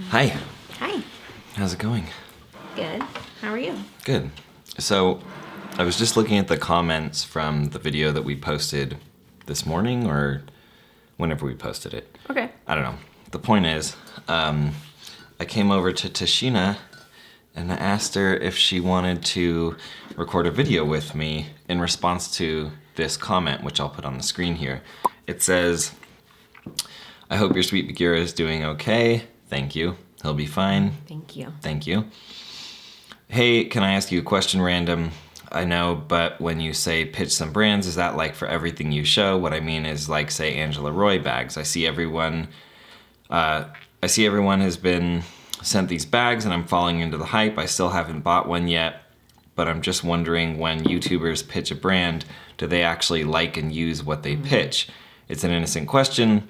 Hi, Hi. how's it going? Good. How are you? Good. So, I was just looking at the comments from the video that we posted this morning or whenever we posted it. Okay. I don't know. The point is, I came over to Tashina and I asked her if she wanted to record a video with me in response to this comment, which I'll put on the screen here. It says, I hope your sweet Bagheera is doing okay. Thank you. He'll be fine. Thank you. Thank you. Hey, can I ask you a question random? I know, but when you say pitch some brands, is that like for everything you show? What I mean is like, say, Angela Roy bags. I see everyone has been sent these bags and I'm falling into the hype. I still haven't bought one yet, but I'm just wondering, when YouTubers pitch a brand, do they actually like and use what they pitch? It's an innocent question,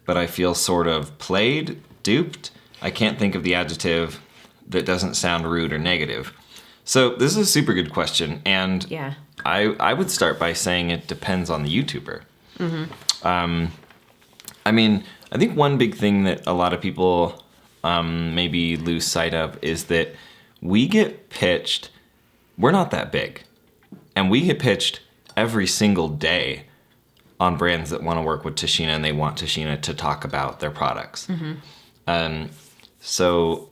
but I feel sort of played, duped. I can't think of the adjective that doesn't sound rude or negative. So this is a super good question, and Yeah. I would start by saying it depends on the YouTuber. I mean, I think one big thing that a lot of people maybe lose sight of is that we get pitched, we're not that big, and we get pitched every single day on brands that want to work with Tashina and they want Tashina to talk about their products. So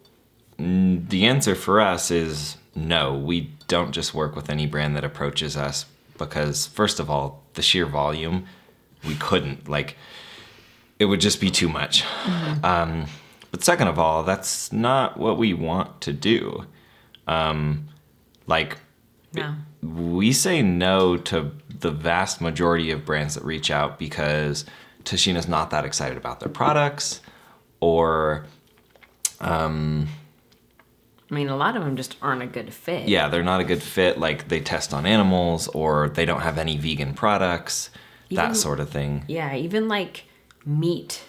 the answer for us is no, we don't just work with any brand that approaches us because, first of all, the sheer volume, we couldn't. Like, it would just be too much. But second of all, that's not what we want to do. Like, No. we say no to the vast majority of brands that reach out because Tashina's not that excited about their products, or I mean, a lot of them just aren't a good fit. yeah, they're not a good fit. Like, they test on animals, or they don't have any vegan products, Even- that sort of thing. Yeah, even like meat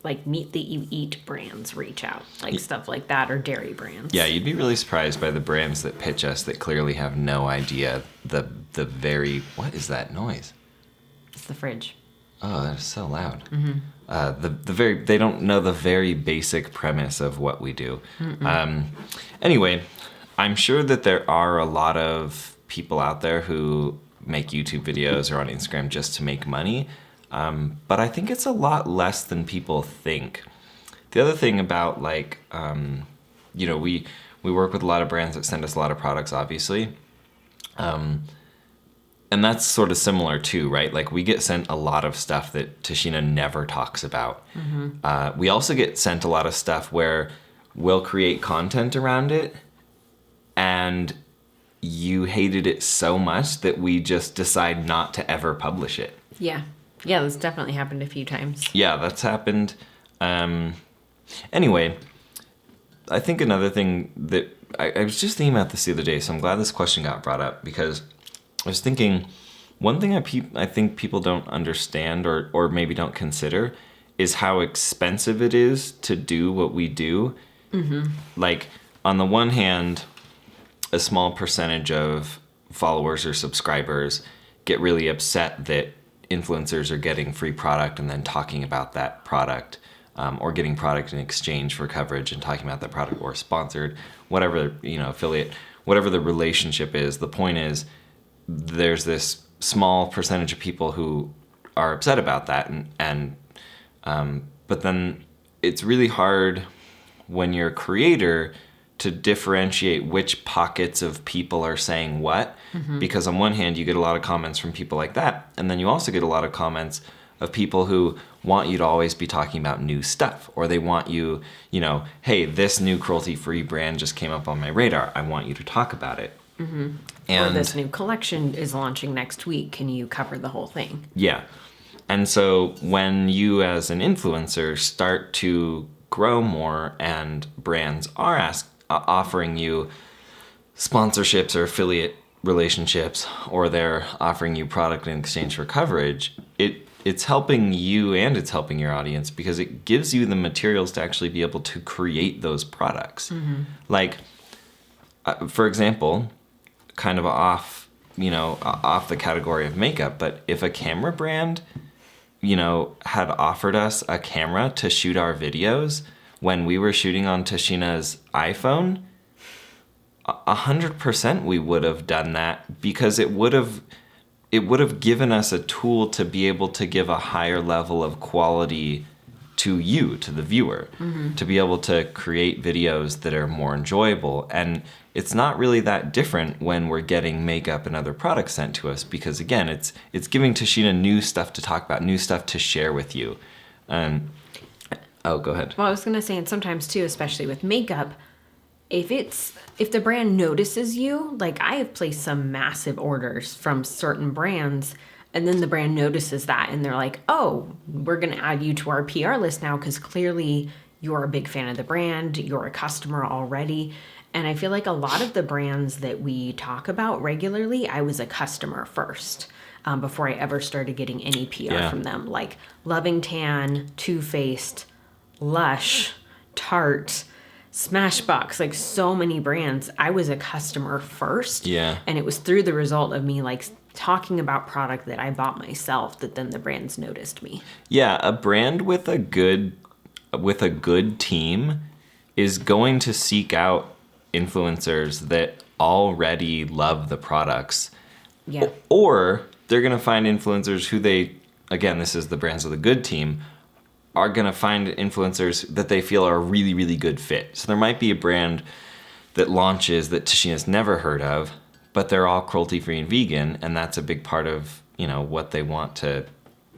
that you eat brands reach out. Like stuff like that, or dairy brands. Yeah, you'd be really surprised by the brands that pitch us that clearly have no idea the very, what is that noise? It's the fridge. Oh, that is so loud. They don't know the very basic premise of what we do. Anyway, I'm sure that there are a lot of people out there who make YouTube videos or on Instagram just to make money. But I think it's a lot less than people think. The other thing about, like, we work with a lot of brands that send us a lot of products, obviously. And that's sort of similar too, right? Like, we get sent a lot of stuff that Tashina never talks about. We also get sent a lot of stuff where we'll create content around it and you hated it so much that we just decide not to ever publish it. Yeah. Yeah, that's definitely happened a few times. Yeah, that's happened. Anyway, I think another thing that I was just thinking about this the other day, so I'm glad this question got brought up, because I was thinking one thing I think people don't understand, or maybe don't consider, is how expensive it is to do what we do. Like, on the one hand, a small percentage of followers or subscribers get really upset that influencers are getting free product and then talking about that product, or getting product in exchange for coverage and talking about that product, or sponsored, whatever, affiliate, whatever the relationship is. The point is, there's this small percentage of people who are upset about that, but then it's really hard when you're a creator to differentiate which pockets of people are saying what, because on one hand you get a lot of comments from people like that, and then you also get a lot of comments of people who want you to always be talking about new stuff, or they want you, hey, this new cruelty-free brand just came up on my radar, I want you to talk about it. Or And this new collection is launching next week. Can you cover the whole thing? yeah. And so when you as an influencer start to grow more and brands are offering you sponsorships or affiliate relationships, or they're offering you product in exchange for coverage, it's helping you and it's helping your audience, because it gives you the materials to actually be able to create those products. Like, for example, kind of off the category of makeup, but if a camera brand, had offered us a camera to shoot our videos, when we were shooting on Tashina's iPhone, 100% we would have done that because it would have given us a tool to be able to give a higher level of quality to you, to the viewer, to be able to create videos that are more enjoyable. And it's not really that different when we're getting makeup and other products sent to us because, again, it's giving Tashina new stuff to talk about, new stuff to share with you. Oh, go ahead. Well, I was going to say, and sometimes too, especially with makeup, if the brand notices you, like I have placed some massive orders from certain brands, and then the brand notices that and they're like, oh, we're going to add you to our PR list now because clearly you're a big fan of the brand, you're a customer already. And I feel like a lot of the brands that we talk about regularly, I was a customer first before I ever started getting any PR from them. Like Loving Tan, Too Faced, Lush, Tarte, Smashbox, like so many brands. I was a customer first. Yeah. And it was through the result of me like talking about product that I bought myself that then the brands noticed me. Yeah, a brand with a good team is going to seek out influencers that already love the products. Yeah. Or they're going to find influencers who again, this is the brands with a good team, are going to find influencers that they feel are a really, really good fit. So there might be a brand that launches that Tashina's never heard of, but they're all cruelty-free and vegan, and that's a big part of, what they want to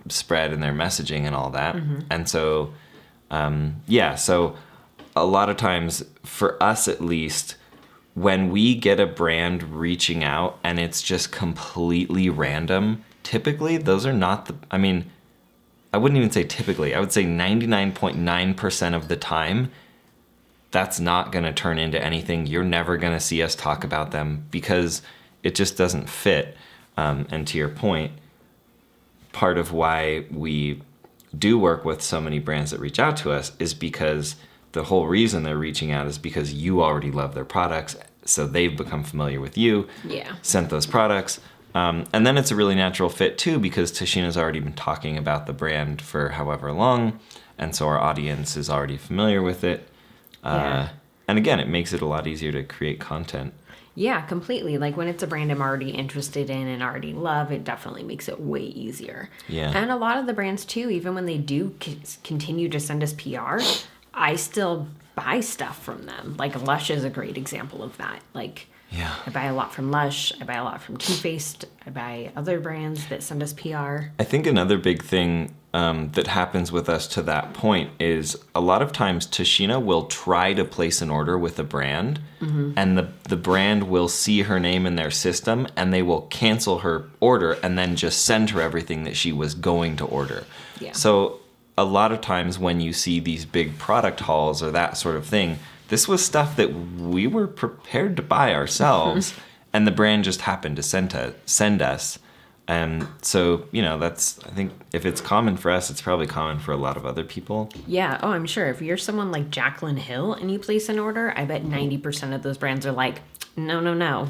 spread in their messaging and all that. And so, so a lot of times, for us at least, when we get a brand reaching out and it's just completely random, typically those are not I wouldn't even say typically. I would say 99.9% of the time, that's not going to turn into anything. You're never going to see us talk about them because it just doesn't fit. And to your point, part of why we do work with so many brands that reach out to us is because the whole reason they're reaching out is because you already love their products. So they've become familiar with you, sent those products. And then it's a really natural fit too because Tashina's already been talking about the brand for however long. And so our audience is already familiar with it. And again, it makes it a lot easier to create content. Yeah, completely. Like when it's a brand I'm already interested in and already love, it definitely makes it way easier. Yeah. And a lot of the brands too, even when they do continue to send us PR, I still buy stuff from them. Like Lush is a great example of that. Like I buy a lot from Lush. I buy a lot from Too Faced. I buy other brands that send us PR. I think another big thing that happens with us to that point is a lot of times Tashina will try to place an order with a brand and the brand will see her name in their system and they will cancel her order and then just send her everything that she was going to order. Yeah. So a lot of times when you see these big product hauls or that sort of thing, this was stuff that we were prepared to buy ourselves and the brand just happened to send us. And so, that's, I think if it's common for us, it's probably common for a lot of other people. Yeah. Oh, I'm sure. If you're someone like Jaclyn Hill and you place an order, I bet 90% of those brands are like, no.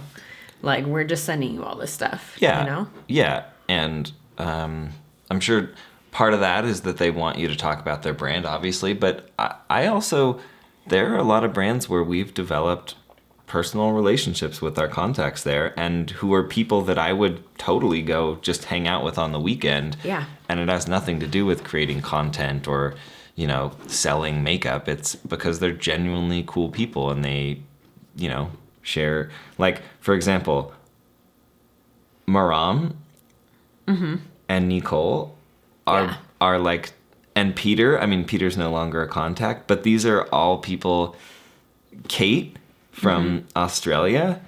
Like, we're just sending you all this stuff. Yeah. Yeah. And I'm sure part of that is that they want you to talk about their brand, obviously. But I also, there are a lot of brands where we've developed personal relationships with our contacts there and who are people that I would totally go just hang out with on the weekend. Yeah. And it has nothing to do with creating content or, selling makeup. It's because they're genuinely cool people and they, share. Like, for example, Maram and Nicole are like, and Peter, Peter's no longer a contact, but these are all people, Kate from Australia.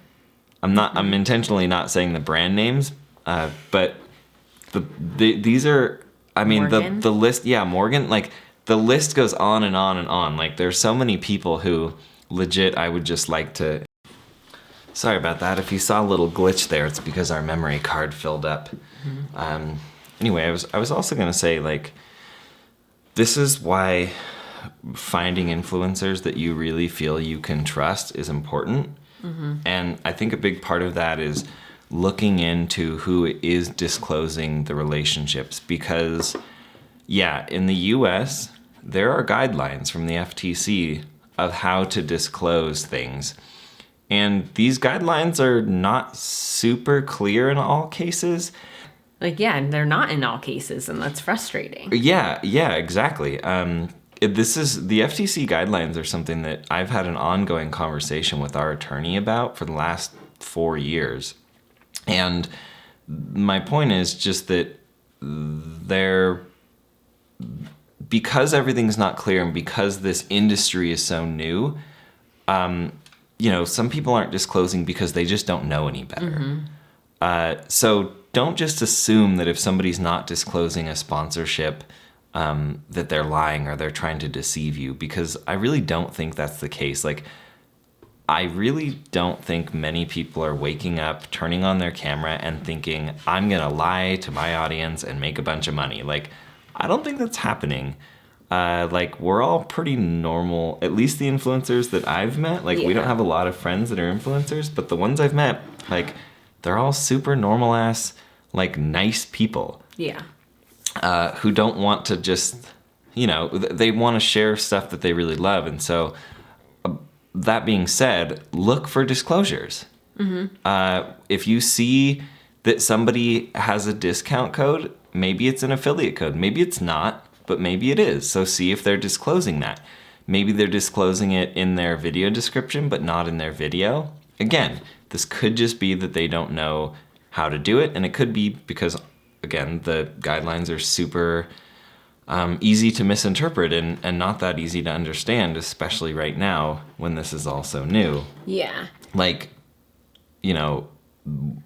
I'm intentionally not saying the brand names, but these are, Morgan? the list, Morgan, like the list goes on and on and on. Like there's so many people who legit, I would just like to, sorry about that. If you saw a little glitch there, it's because our memory card filled up. Anyway, I was also going to say, like, this is why finding influencers that you really feel you can trust is important. And I think a big part of that is looking into who is disclosing the relationships because, in the US, there are guidelines from the FTC of how to disclose things. And these guidelines are not super clear in all cases. Like, yeah, and they're not in all cases, and that's frustrating. Yeah, exactly. This is the FTC guidelines are something that I've had an ongoing conversation with our attorney about for the last 4 years. And my point is just that because everything's not clear and because this industry is so new, some people aren't disclosing because they just don't know any better. So don't just assume that if somebody's not disclosing a sponsorship, that they're lying or they're trying to deceive you, because I really don't think that's the case. Like, I really don't think many people are waking up, turning on their camera and thinking, I'm going to lie to my audience and make a bunch of money. Like, I don't think that's happening. We're all pretty normal, at least the influencers that I've met. Like, we don't have a lot of friends that are influencers, but the ones I've met, like, they're all super normal ass, like, nice people. Yeah. Who don't want to just, they want to share stuff that they really love. And so, that being said, look for disclosures. If you see that somebody has a discount code, maybe it's an affiliate code. Maybe it's not, but maybe it is. So see if they're disclosing that. Maybe they're disclosing it in their video description, but not in their video. Again, this could just be that they don't know how to do it. And it could be because, again, the guidelines are super easy to misinterpret and not that easy to understand, especially right now when this is all so new. Yeah. Like,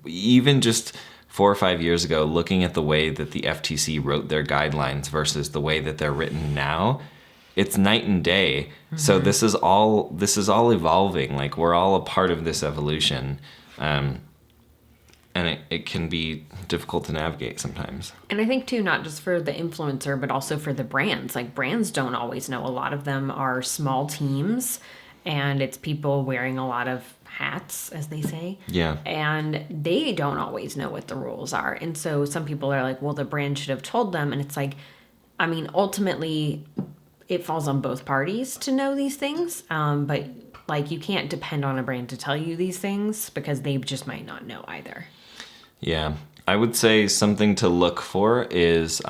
even just 4 or 5 years ago, looking at the way that the FTC wrote their guidelines versus the way that they're written now, it's night and day. So this is all evolving. Like, we're all a part of this evolution. And it can be difficult to navigate sometimes. And I think, too, not just for the influencer, but also for the brands. Like, brands don't always know. A lot of them are small teams, and it's people wearing a lot of hats, as they say. Yeah. And they don't always know what the rules are. And so some people are like, well, the brand should have told them. And it's like, I mean, ultimately, it falls on both parties to know these things. But, like, you can't depend on a brand to tell you these things because they just might not know either. Yeah, I would say something to look for is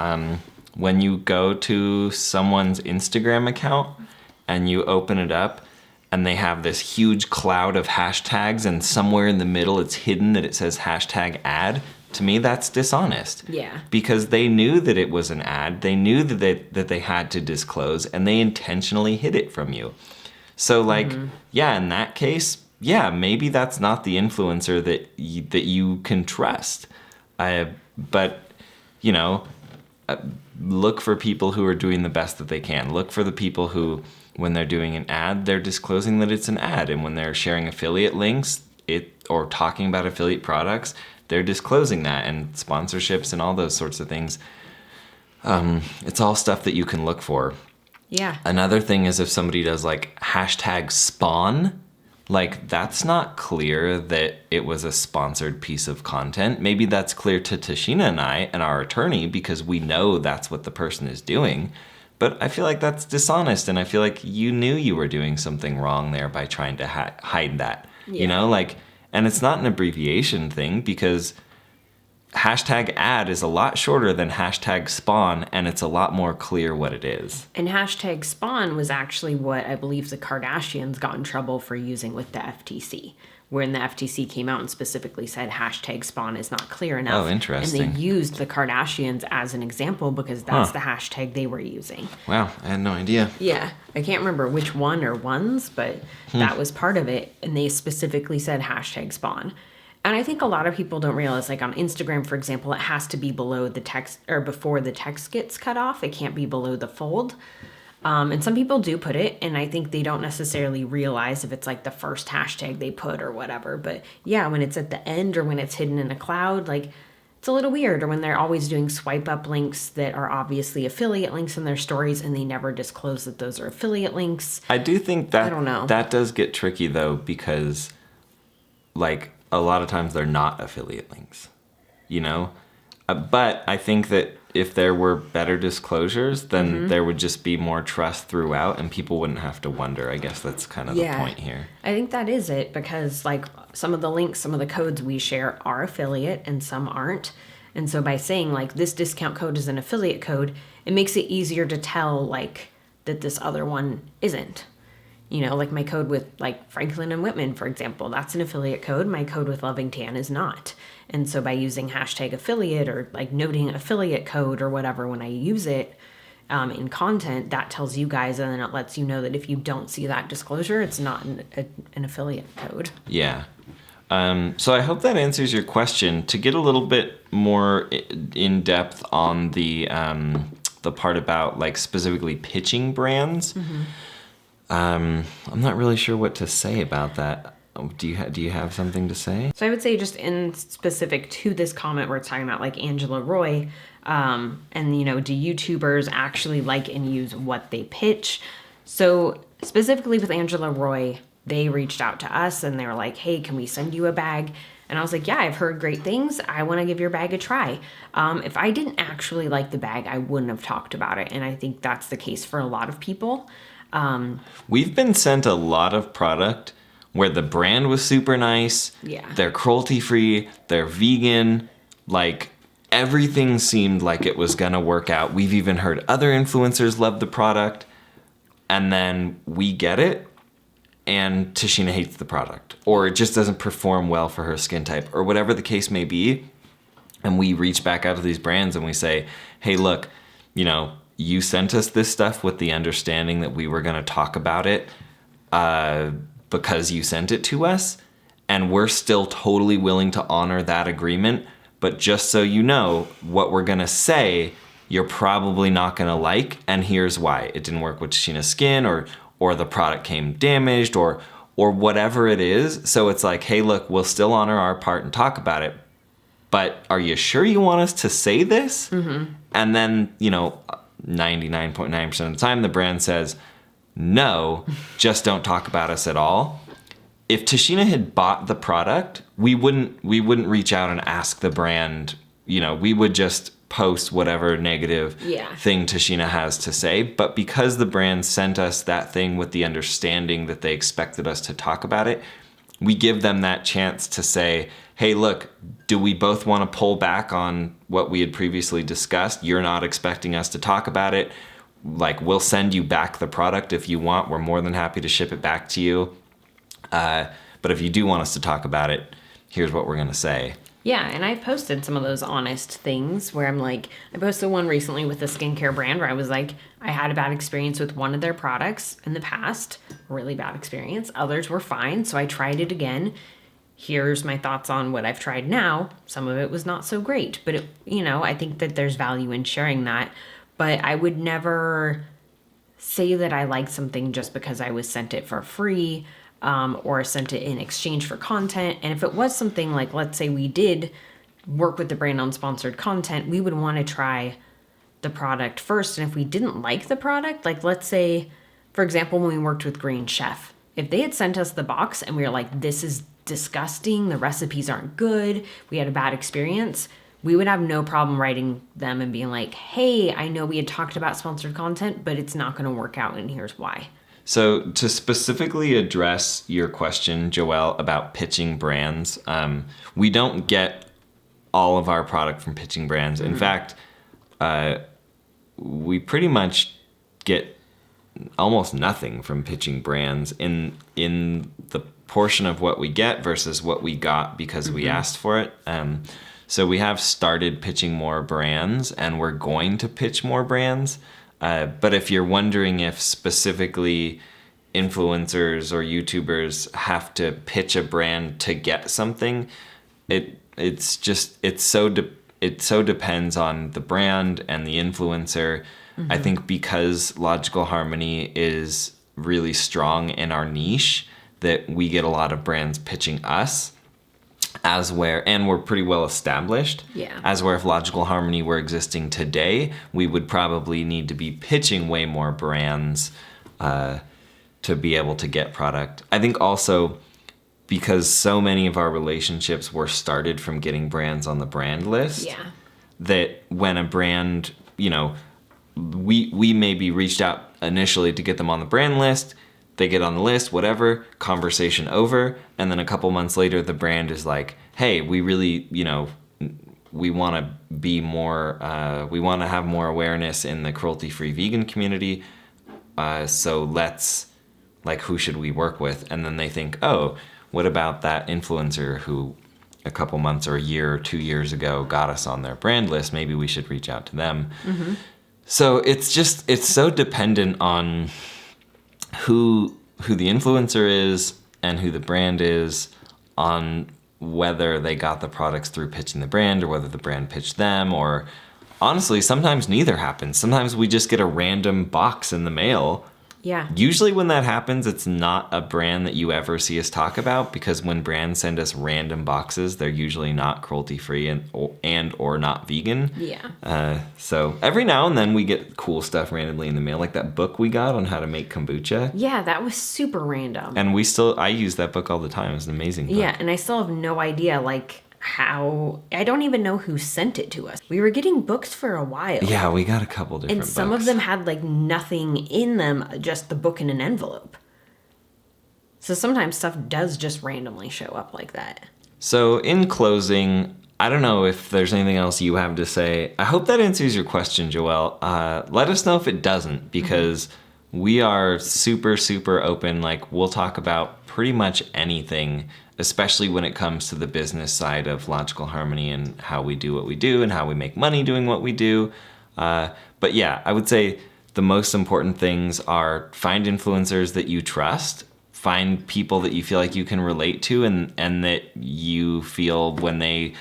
when you go to someone's Instagram account and you open it up and they have this huge cloud of hashtags and somewhere in the middle it's hidden that it says hashtag ad. To me, that's dishonest. Yeah. Because they knew that it was an ad. They knew that they had to disclose and they intentionally hid it from you. So, like, yeah, in that case, yeah, maybe that's not the influencer that you can trust. But, look for people who are doing the best that they can. Look for the people who, when they're doing an ad, they're disclosing that it's an ad. And when they're sharing affiliate links or talking about affiliate products, they're disclosing that, and sponsorships and all those sorts of things. It's all stuff that you can look for. Yeah. Another thing is if somebody does like hashtag spawn, like, that's not clear that it was a sponsored piece of content. Maybe that's clear to Tashina and I and our attorney because we know that's what the person is doing. But I feel like that's dishonest, and I feel like you knew you were doing something wrong there by trying to hide that. Yeah. And it's not an abbreviation thing because hashtag ad is a lot shorter than hashtag spawn, and it's a lot more clear what it is. And hashtag spawn was actually what I believe the Kardashians got in trouble for using with the FTC, when the FTC came out and specifically said hashtag spawn is not clear enough. Oh, interesting. And they used the Kardashians as an example because that's the hashtag they were using. Wow, I had no idea. Yeah, I can't remember which one or ones, but that was part of it. And they specifically said hashtag spawn. And I think a lot of people don't realize, like on Instagram, for example, it has to be below the text or before the text gets cut off. It can't be below the fold. And some people do put it, and I think they don't necessarily realize if it's like the first hashtag they put or whatever. But yeah, when it's at the end or when it's hidden in a cloud, like it's a little weird. Or when they're always doing swipe up links that are obviously affiliate links in their stories and they never disclose that those are affiliate links. I do think that I don't know. That does get tricky though, because like a lot of times they're not affiliate links, But I think that if there were better disclosures, then there would just be more trust throughout and people wouldn't have to wonder. I guess that's kind of the point here. I think that is it, because like some of the links, some of the codes we share are affiliate and some aren't. And so by saying like this discount code is an affiliate code, it makes it easier to tell like that this other one isn't. You know, like my code with like Franklin and Whitman, for example, that's an affiliate code. My code with Loving Tan is not. And so by using hashtag affiliate or like noting affiliate code or whatever when I use it in content, that tells you guys, and then it lets you know that if you don't see that disclosure, it's not an affiliate code. Yeah. So I hope that answers your question. To get a little bit more in depth on the part about like specifically pitching brands, I'm not really sure what to say about that. Do you have something to say? So I would say just in specific to this comment where it's talking about like Angela Roy, and you know, do YouTubers actually like and use what they pitch? So specifically with Angela Roy, they reached out to us and they were like, hey, can we send you a bag? And I was like, yeah, I've heard great things. I want to give your bag a try. If I didn't actually like the bag, I wouldn't have talked about it. And I think that's the case for a lot of people. We've been sent a lot of product where the brand was super nice. Yeah. They're cruelty-free. They're vegan. Like, everything seemed like it was going to work out. We've even heard other influencers love the product. And then we get it, and Tashina hates the product. Or it just doesn't perform well for her skin type. Or whatever the case may be. And we reach back out to these brands and we say, hey, look, you know, you sent us this stuff with the understanding that we were going to talk about it because you sent it to us, and we're still totally willing to honor that agreement. But just so you know, what we're going to say, you're probably not going to like, and here's why. It didn't work with Tashina's skin, or the product came damaged, or whatever it is. So it's like, hey, look, we'll still honor our part and talk about it, but are you sure you want us to say this? And then, you know, 99.9% of the time, the brand says, no, just don't talk about us at all. If Tashina had bought the product, we wouldn't reach out and ask the brand, you know, we would just post whatever negative thing Tashina has to say. But because the brand sent us that thing with the understanding that they expected us to talk about it, we give them that chance to say, hey, look, do we both want to pull back on what we had previously discussed? You're not expecting us to talk about it. Like, we'll send you back the product if you want. We're more than happy to ship it back to you. But if you do want us to talk about it, here's what we're going to say. Yeah, and I posted some of those honest things where I'm like, I posted one recently with a skincare brand where I was like, I had a bad experience with one of their products in the past, really bad experience. Others were fine, so I tried it again. Here's my thoughts on what I've tried now. Some of it was not so great, but it, you know, I think that there's value in sharing that. But I would never say that I like something just because I was sent it for free, or sent it in exchange for content. And if it was something like, let's say we did work with the brand on sponsored content, we would want to try the product first. And if we didn't like the product, like let's say, for example, when we worked with Green Chef, if they had sent us the box and we were like, this is disgusting, the recipes aren't good, we had a bad experience, we would have no problem writing them and being like, hey, I know we had talked about sponsored content, but it's not going to work out, and here's why. So to specifically address your question, Joelle, about pitching brands, we don't get all of our product from pitching brands. In fact, we pretty much get almost nothing from pitching brands in the portion of what we get versus what we got because we asked for it. So we have started pitching more brands, and we're going to pitch more brands. But if you're wondering if specifically influencers or YouTubers have to pitch a brand to get something, it so depends on the brand and the influencer. I think because Logical Harmony is really strong in our niche, that we get a lot of brands pitching us, and we're pretty well established. Yeah. As where if Logical Harmony were existing today, we would probably need to be pitching way more brands to be able to get product. I think also because so many of our relationships were started from getting brands on the brand list. Yeah. that when a brand, we maybe reached out initially to get them on the brand list, they get on the list, whatever, conversation over, and then a couple months later the brand is like, hey, we really, we want to be more, we want to have more awareness in the cruelty-free vegan community, so let's, like, who should we work with? And then they think, oh, what about that influencer who a couple months or a year or 2 years ago got us on their brand list? Maybe we should reach out to them. Mm-hmm. So it's so dependent on who the influencer is and who the brand is, on whether they got the products through pitching the brand or whether the brand pitched them, or honestly, sometimes neither happens. Sometimes we just get a random box in the mail. Yeah. Usually when that happens, it's not a brand that you ever see us talk about, because when brands send us random boxes, they're usually not cruelty-free and or not vegan. Yeah. So every now and then we get cool stuff randomly in the mail, like that book we got on how to make kombucha. Yeah, that was super random. And I use that book all the time. It's an amazing book. Yeah, and I still have no idea, like, how, I don't even know who sent it to us. We were getting books for a while. Yeah, we got a couple different books. And some of them had, like, nothing in them, just the book in an envelope. So sometimes stuff does just randomly show up like that. So in closing, I don't know if there's anything else you have to say. I hope that answers your question, Joelle. Let us know if it doesn't, because we are super, super open. Like, we'll talk about pretty much anything, especially when it comes to the business side of Logical Harmony and how we do what we do and how we make money doing what we do. But yeah, I would say the most important things are find influencers that you trust, find people that you feel like you can relate to, and that you feel when they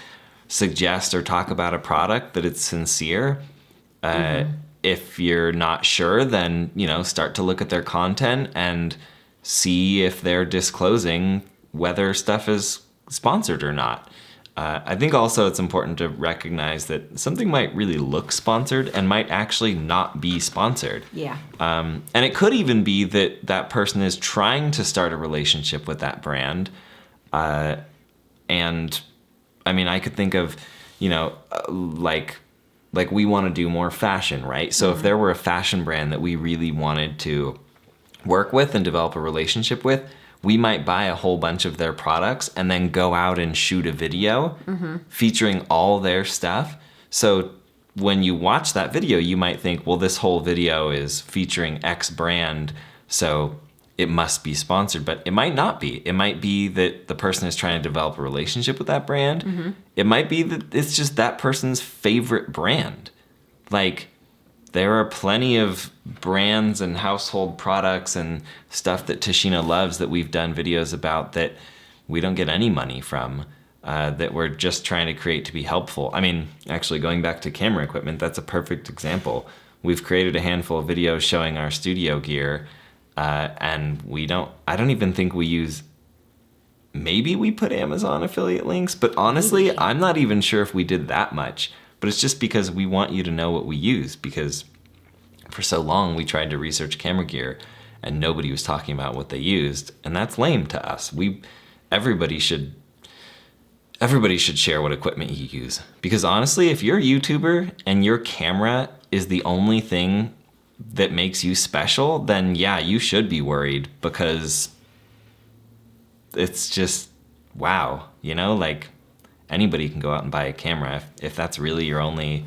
suggest or talk about a product that it's sincere. If you're not sure, then, start to look at their content and see if they're disclosing whether stuff is sponsored or not. I think also it's important to recognize that something might really look sponsored and might actually not be sponsored. Yeah. And it could even be that that person is trying to start a relationship with that brand. And I mean, I could think of, like we want to do more fashion, right? So if there were a fashion brand that we really wanted to work with and develop a relationship with, we might buy a whole bunch of their products and then go out and shoot a video featuring all their stuff. So when you watch that video, you might think, well, this whole video is featuring X brand, so it must be sponsored. But it might not be. It might be that the person is trying to develop a relationship with that brand. It might be that it's just that person's favorite brand. Like, there are plenty of brands and household products and stuff that Tashina loves that we've done videos about that we don't get any money from, that we're just trying to create to be helpful. I mean, actually, going back to camera equipment, that's a perfect example. We've created a handful of videos showing our studio gear, and I don't even think we use, maybe we put Amazon affiliate links, but honestly, I'm not even sure if we did that much. But it's just because we want you to know what we use, because for so long we tried to research camera gear and nobody was talking about what they used, and that's lame to us. Everybody should share what equipment you use, because honestly, if you're a YouTuber and your camera is the only thing that makes you special, then yeah, you should be worried, because it's just, wow, like, anybody can go out and buy a camera. If that's really your only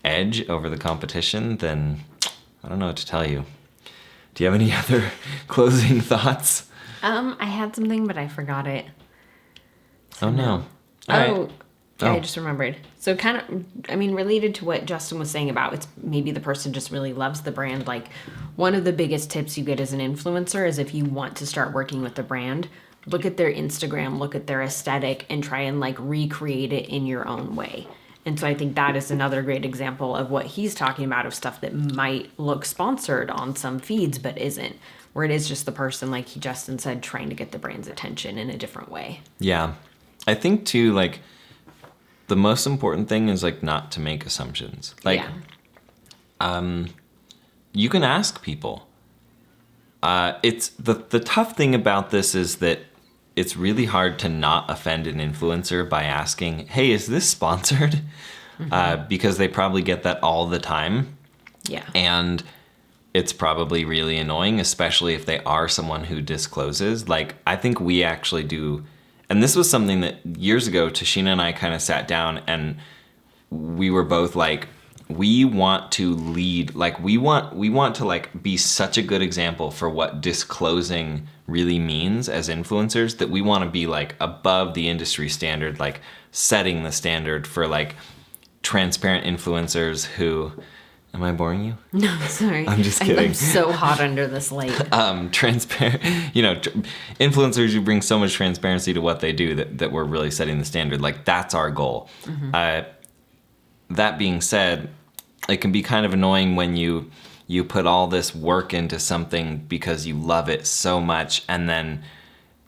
edge over the competition, then I don't know what to tell you. Do you have any other closing thoughts? I had something, but I forgot it. So oh, no. Yeah, I just remembered. So kind of, related to what Justin was saying about, it's maybe the person just really loves the brand. Like, one of the biggest tips you get as an influencer is, if you want to start working with the brand, look at their Instagram, look at their aesthetic, and try and recreate it in your own way. And so I think that is another great example of what he's talking about, of stuff that might look sponsored on some feeds but isn't, where it is just the person, like Justin said, trying to get the brand's attention in a different way. Yeah. I think too, the most important thing is not to make assumptions. You can ask people. It's the tough thing about this is that it's really hard to not offend an influencer by asking, hey, is this sponsored? because they probably get that all the time. Yeah. And it's probably really annoying, especially if they are someone who discloses. Like, I think we actually do. And this was something that years ago, Tashina and I kind of sat down and we were both like, we want to lead, like we want to like be such a good example for what disclosing really means as influencers, that we want to be like above the industry standard, like setting the standard for like transparent influencers who, am I boring you? No, sorry. I'm just kidding. I'm so hot under this light. Transparent, influencers who bring so much transparency to what they do that we're really setting the standard. Like, that's our goal. That being said, it can be kind of annoying when you put all this work into something because you love it so much, and then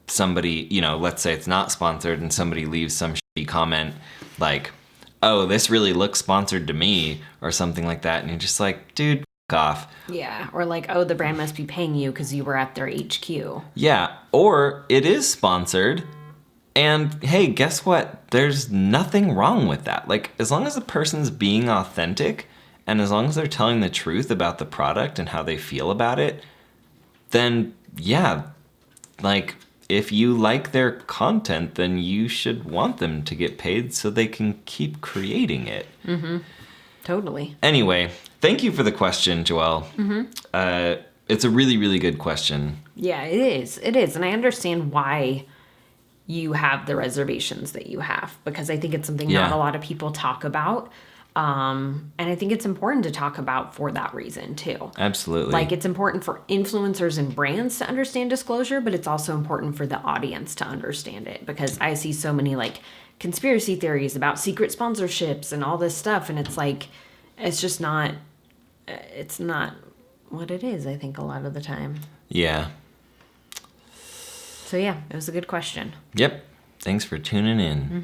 somebody, let's say it's not sponsored, and somebody leaves some shitty comment like, oh, this really looks sponsored to me, or something like that, and you're just like, dude, f*** off. Yeah, or like, oh, the brand must be paying you because you were at their HQ. Yeah, or it is sponsored, and hey, guess what? There's nothing wrong with that. Like, as long as the person's being authentic, and as long as they're telling the truth about the product and how they feel about it, then yeah, like, if you like their content, then you should want them to get paid so they can keep creating it. Totally. Anyway, thank you for the question, Joelle. It's a really, really good question. Yeah, it is. It is. And I understand why you have the reservations that you have, because I think it's something not Yeah. a lot of people talk about. And I think it's important to talk about for that reason too. Absolutely. Like, it's important for influencers and brands to understand disclosure, but it's also important for the audience to understand it, because I see so many like conspiracy theories about secret sponsorships and all this stuff. And it's like, it's just not, it's not what it is, I think, a lot of the time. Yeah. So yeah, it was a good question. Yep. Thanks for tuning in.